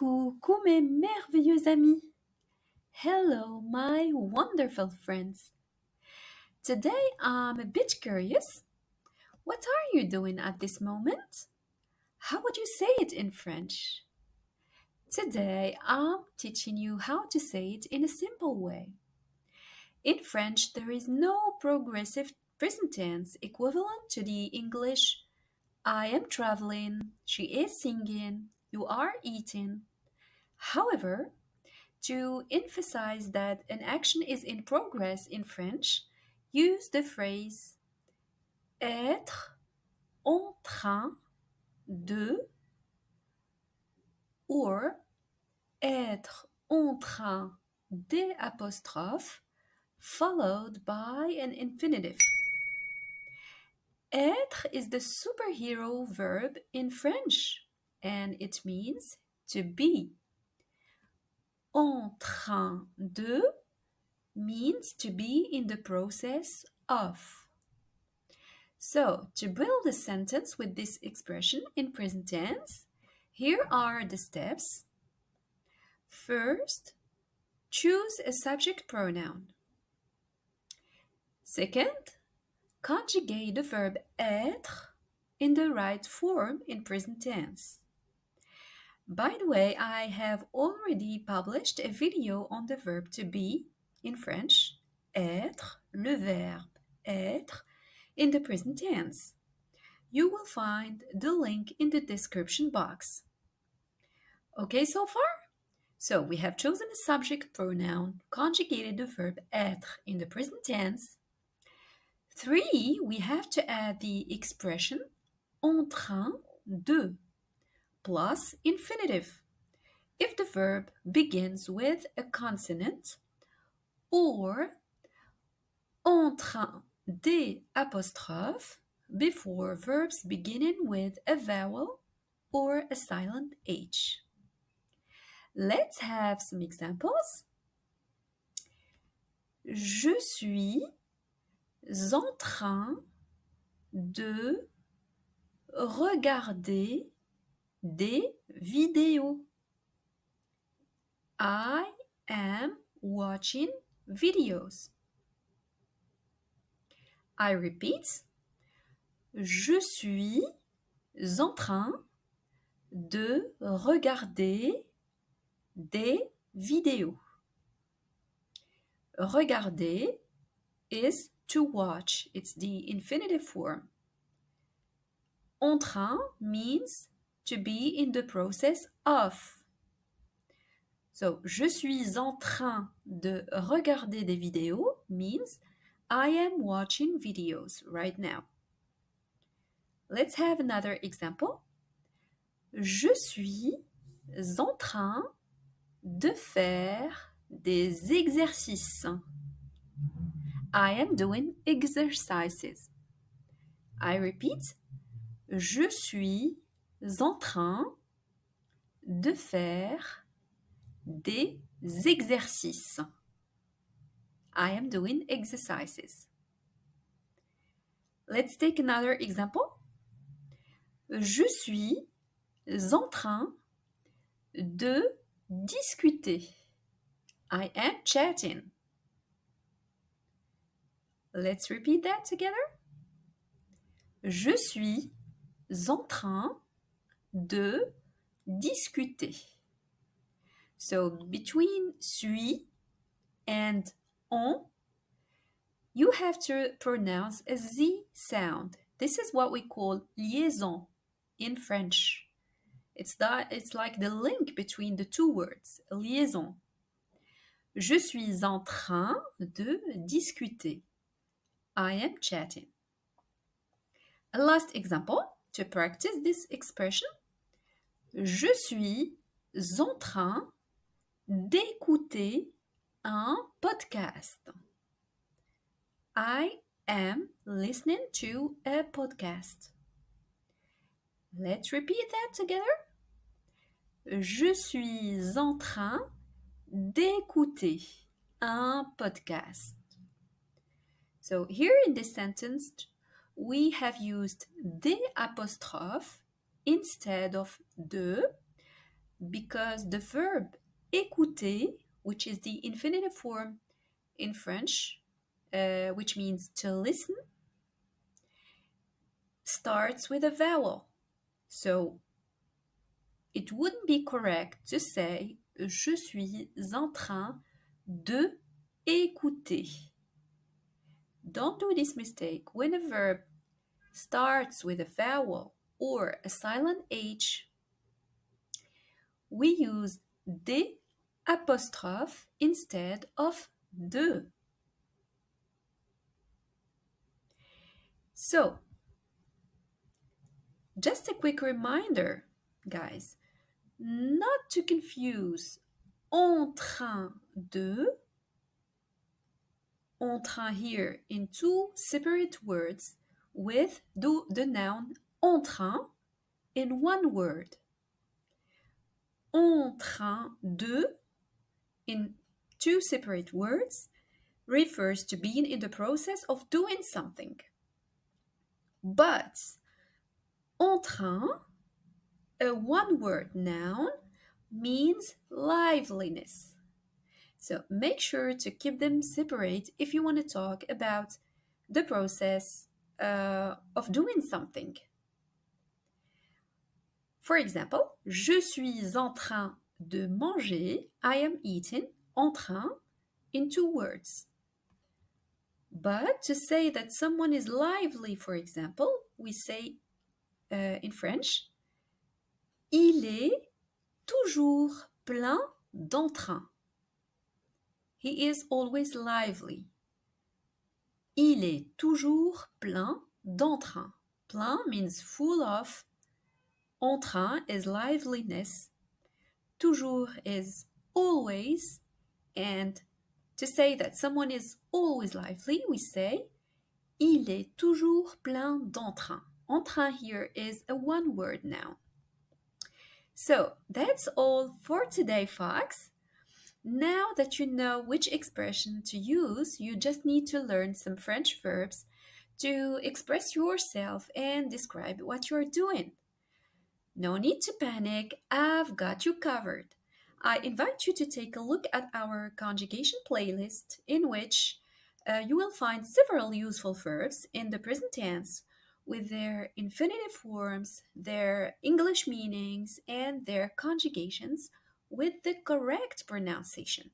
Coucou mes merveilleux amis. Hello my wonderful friends. Today I'm a bit curious. What are you doing at this moment? How would you say it in French? Today I'm teaching you how to say it in a simple way. In French there is no progressive present tense equivalent to the English I am traveling, she is singing, you are eating. However, to emphasize that an action is in progress in French, use the phrase être en train de or être en train de apostrophe followed by an infinitive. Être is the superhero verb in French and it means to be. En train de means to be in the process of. So, to build a sentence with this expression in present tense, here are the steps. First, choose a subject pronoun. Second, conjugate the verb être in the right form in present tense. By the way, I have already published a video on the verb to be in French, être, le verbe être, in the present tense. You will find the link in the description box. Okay so far? So we have chosen a subject pronoun, conjugated the verb être in the present tense. 3, we have to add the expression en train de plus infinitive if the verb begins with a consonant or en train de apostrophe before verbs beginning with a vowel or a silent H. Let's have some examples. Je suis en train de regarder des vidéos. I am watching videos. I repeat. Je suis en train de regarder des vidéos. Regarder is to watch. It's the infinitive form. En train means to be in the process of. So, je suis en train de regarder des vidéos means I am watching videos right now. Let's have another example. Je suis en train de faire des exercices. I am doing exercises. I repeat. Je suis en train de faire des exercices. I am doing exercises. Let's take another example. Je suis en train de discuter. I am chatting. Let's repeat that together. Je suis en train de discuter. So between suis and on, you have to pronounce a Z sound. This is what we call liaison in French. It's like the link between the two words, liaison. Je suis en train de discuter. I am chatting. A last example to practice this expression. Je suis en train d'écouter un podcast. I am listening to a podcast. Let's repeat that together. Je suis en train d'écouter un podcast. So here in this sentence, we have used des apostrophes instead of de because the verb écouter, which is the infinitive form in French, which means to listen, starts with a vowel. So it wouldn't be correct to say je suis en train de écouter. Don't do this mistake. When a verb starts with a vowel or a silent H, we use des apostrophe instead of de. So, just a quick reminder, guys, not to confuse en train de, en train here in two separate words, with the noun en train in one word. En train de, in two separate words, refers to being in the process of doing something. But en train, a one-word noun, means liveliness. So make sure to keep them separate if you want to talk about the process of doing something. For example, je suis en train de manger. I am eating. En train in two words. But to say that someone is lively, for example, we say in French, il est toujours plein d'entrain. He is always lively. Il est toujours plein d'entrain. Plein means full of. Entrain is liveliness. Toujours is always. And to say that someone is always lively, we say il est toujours plein d'entrain. Entrain here is a one-word noun. So that's all for today, folks. Now that you know which expression to use, you just need to learn some French verbs to express yourself and describe what you're doing. No need to panic, I've got you covered. I invite you to take a look at our conjugation playlist, in which you will find several useful verbs in the present tense with their infinitive forms, their English meanings, and their conjugations with the correct pronunciation.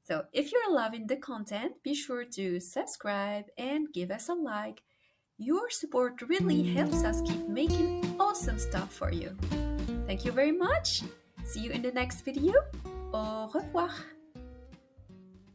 So if you're loving the content, be sure to subscribe and give us a like. Your support really helps us keep making awesome stuff for you. Thank you very much. See you in the next video. Au revoir.